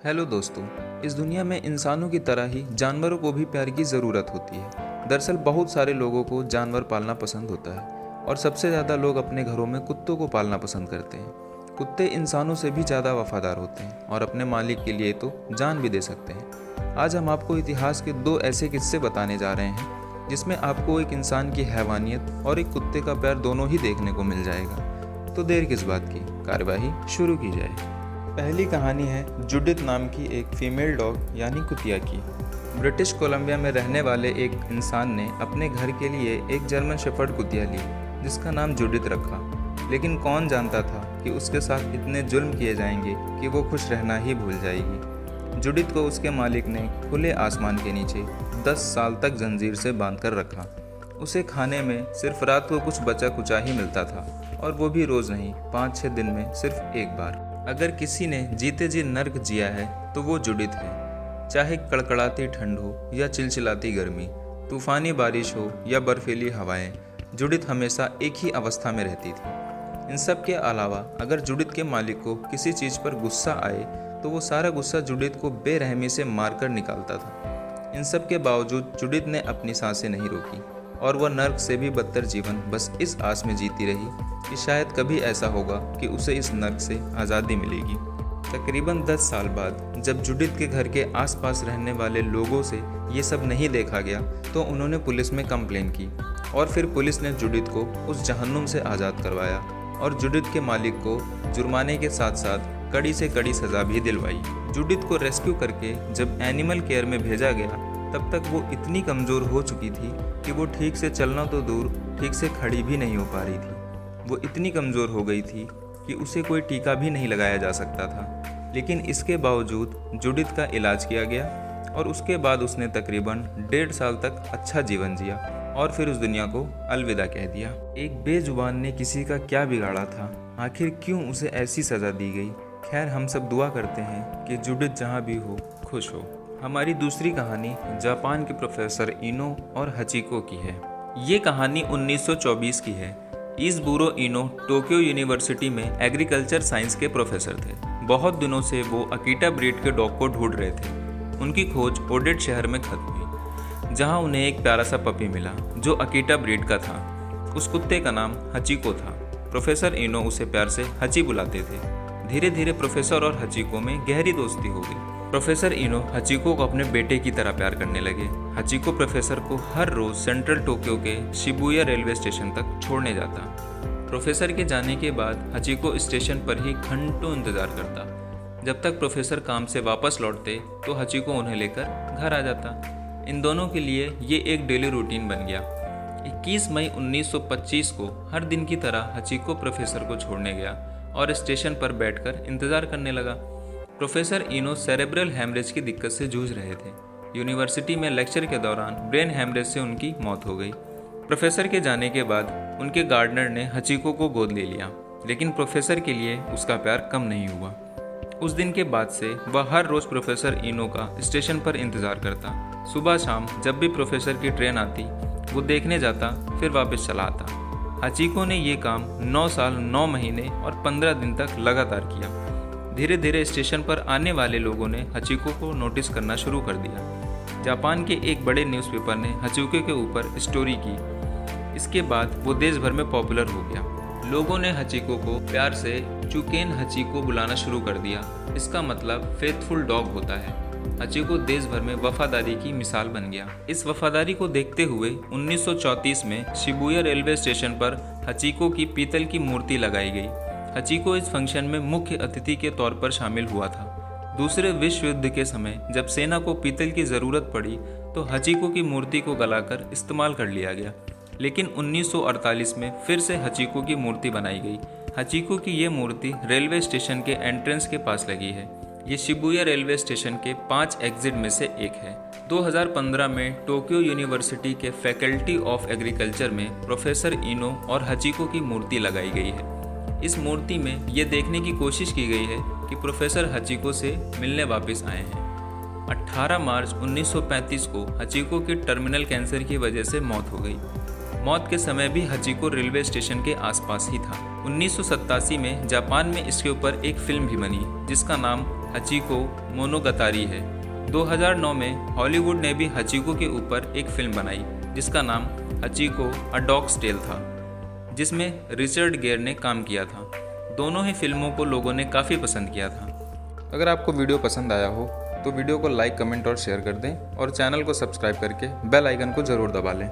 Hello दोस्तों। इस दुनिया में इंसानों की तरह ही जानवरों को भी प्यार की ज़रूरत होती है। दरअसल बहुत सारे लोगों को जानवर पालना पसंद होता है और सबसे ज़्यादा लोग अपने घरों में कुत्तों को पालना पसंद करते हैं। कुत्ते इंसानों से भी ज़्यादा वफादार होते हैं और अपने मालिक के लिए तो जान भी दे सकते हैं। आज हम आपको इतिहास के दो ऐसे किस्से बताने जा रहे हैं जिसमें आपको एक इंसान की हैवानियत और एक कुत्ते का प्यार दोनों ही देखने को मिल जाएगा। तो देर किस बात की, कार्यवाही शुरू की जाए। पहली कहानी है जुडिथ नाम की एक फीमेल डॉग यानी कुतिया की। ब्रिटिश कोलंबिया में रहने वाले एक इंसान ने अपने घर के लिए एक जर्मन शेफर्ड कुतिया ली जिसका नाम जुडिथ रखा। लेकिन कौन जानता था कि उसके साथ इतने जुल्म किए जाएंगे कि वो खुश रहना ही भूल जाएगी। जुडिथ को उसके मालिक ने खुले आसमान के नीचे 10 साल तक जंजीर से बांध कर रखा। उसे खाने में सिर्फ रात को कुछ बचा कुचा ही मिलता था और वो भी रोज़ नहीं, 5-6 दिन में सिर्फ एक बार। अगर किसी ने जीते जी नर्क जिया है तो वो जुडिथ है। चाहे कड़कड़ाती ठंड हो या चिलचिलाती गर्मी, तूफानी बारिश हो या बर्फीली हवाएं, जुडिथ हमेशा एक ही अवस्था में रहती थी। इन सब के अलावा अगर जुडिथ के मालिक को किसी चीज़ पर गुस्सा आए तो वो सारा गुस्सा जुडिथ को बेरहमी से मारकर निकालता था। इन सब के बावजूद जुडिथ ने अपनी सांसें नहीं रोकी और वह नर्क से भी बदतर जीवन बस इस आस में जीती रही कि शायद कभी ऐसा होगा कि उसे इस नर्क से आज़ादी मिलेगी। तकरीबन 10 साल बाद जब जुडिथ के घर के आसपास रहने वाले लोगों से ये सब नहीं देखा गया तो उन्होंने पुलिस में कंप्लेन की और फिर पुलिस ने जुडिथ को उस जहन्नुम से आज़ाद करवाया और जुडिथ के मालिक को जुर्माने के साथ साथ कड़ी से कड़ी सज़ा भी दिलवाई। जुडिथ को रेस्क्यू करके जब एनिमल केयर में भेजा गया तब तक वो इतनी कमज़ोर हो चुकी थी कि वो ठीक से चलना तो दूर, ठीक से खड़ी भी नहीं हो पा रही थी। वो इतनी कमज़ोर हो गई थी कि उसे कोई टीका भी नहीं लगाया जा सकता था। लेकिन इसके बावजूद जुडिथ का इलाज किया गया और उसके बाद उसने तकरीबन 1.5 साल तक अच्छा जीवन जिया और फिर उस दुनिया को अलविदा कह दिया। एक बेजुबान ने किसी का क्या बिगाड़ा था, आखिर क्यों उसे ऐसी सज़ा दी गई। खैर, हम सब दुआ करते हैं कि जुडिथ जहाँ भी हो खुश हो। हमारी दूसरी कहानी जापान के प्रोफेसर इनो और हचिको की है। ये कहानी 1924 की है। इज़बुरो इनो टोक्यो यूनिवर्सिटी में एग्रीकल्चर साइंस के प्रोफेसर थे। बहुत दिनों से वो अकीटा ब्रीड के डॉग को ढूंढ रहे थे। उनकी खोज ओडेट शहर में खत्म हुई जहाँ उन्हें एक प्यारा सा पपी मिला जो अकीटा ब्रीड का था। उस कुत्ते का नाम हचिको था। प्रोफेसर इनो उसे प्यार से हची बुलाते थे। धीरे धीरे प्रोफेसर और हचिको में गहरी दोस्ती हो गई। प्रोफेसर इनो हचिको को अपने बेटे की तरह प्यार करने लगे। हचिको प्रोफेसर को हर रोज सेंट्रल टोक्यो के शिबुया रेलवे स्टेशन तक छोड़ने जाता। प्रोफेसर के जाने के बाद हचिको स्टेशन पर ही घंटों इंतजार करता। जब तक प्रोफेसर काम से वापस लौटते तो हचिको उन्हें लेकर घर आ जाता। इन दोनों के लिए ये एक डेली रूटीन बन गया। 21 मई 1925 को हर दिन की तरह हचिको प्रोफेसर को छोड़ने गया और स्टेशन पर बैठकर इंतजार करने लगा। प्रोफेसर इनो सेरेब्रल हैमरेज की दिक्कत से जूझ रहे थे। यूनिवर्सिटी में लेक्चर के दौरान ब्रेन हैमरेज से उनकी मौत हो गई। प्रोफेसर के जाने के बाद उनके गार्डनर ने हचिको को गोद ले लिया, लेकिन प्रोफेसर के लिए उसका प्यार कम नहीं हुआ। उस दिन के बाद से वह हर रोज़ प्रोफेसर इनो का स्टेशन पर इंतज़ार करता। सुबह शाम जब भी प्रोफेसर की ट्रेन आती वो देखने जाता, फिर वापस चला आता। हचिको ने ये काम 9 साल 9 महीने और 15 दिन तक लगातार किया। धीरे धीरे स्टेशन पर आने वाले लोगों ने हचिको को नोटिस करना शुरू कर दिया। जापान के एक बड़े न्यूज़पेपर ने हचिको के ऊपर स्टोरी की। इसके बाद वो देश भर में पॉपुलर हो गया। लोगों ने हचिको को प्यार से चुकेन हचिको बुलाना शुरू कर दिया। इसका मतलब फेथफुल डॉग होता है। हचिको देश भर में वफादारी की मिसाल बन गया। इस वफादारी को देखते हुए 1934 में शिबुया रेलवे स्टेशन पर हचिको की पीतल की मूर्ति लगाई गई। हचिको इस फंक्शन में मुख्य अतिथि के तौर पर शामिल हुआ था। दूसरे विश्व युद्ध के समय जब सेना को पीतल की ज़रूरत पड़ी तो हचिको की मूर्ति को गलाकर इस्तेमाल कर लिया गया। लेकिन 1948 में फिर से हचिको की मूर्ति बनाई गई। हचिको की ये मूर्ति रेलवे स्टेशन के एंट्रेंस के पास लगी है। ये शिबुया रेलवे स्टेशन के 5 एग्जिट में से एक है। 2015 में टोक्यो यूनिवर्सिटी के फैकल्टी ऑफ एग्रीकल्चर में प्रोफेसर इनो और हचिको की मूर्ति लगाई गई है। इस मूर्ति में ये देखने की कोशिश की गई है कि प्रोफेसर हचिको से मिलने वापस आए हैं। 18 मार्च 1935 को हचिको की टर्मिनल कैंसर की वजह से मौत हो गई। मौत के समय भी हचिको रेलवे स्टेशन के आसपास ही था। 1987 में जापान में इसके ऊपर एक फिल्म भी बनी जिसका नाम हचिको मोनोगतारी है। 2009 में हॉलीवुड ने भी हचिको के ऊपर एक फिल्म बनाई जिसका नाम हचिको अ डॉग्स टेल था, जिसमें रिचर्ड गेयर ने काम किया था। दोनों ही फिल्मों को लोगों ने काफ़ी पसंद किया था। अगर आपको वीडियो पसंद आया हो तो वीडियो को लाइक, कमेंट और शेयर कर दें और चैनल को सब्सक्राइब करके बेल आइकन को ज़रूर दबा लें।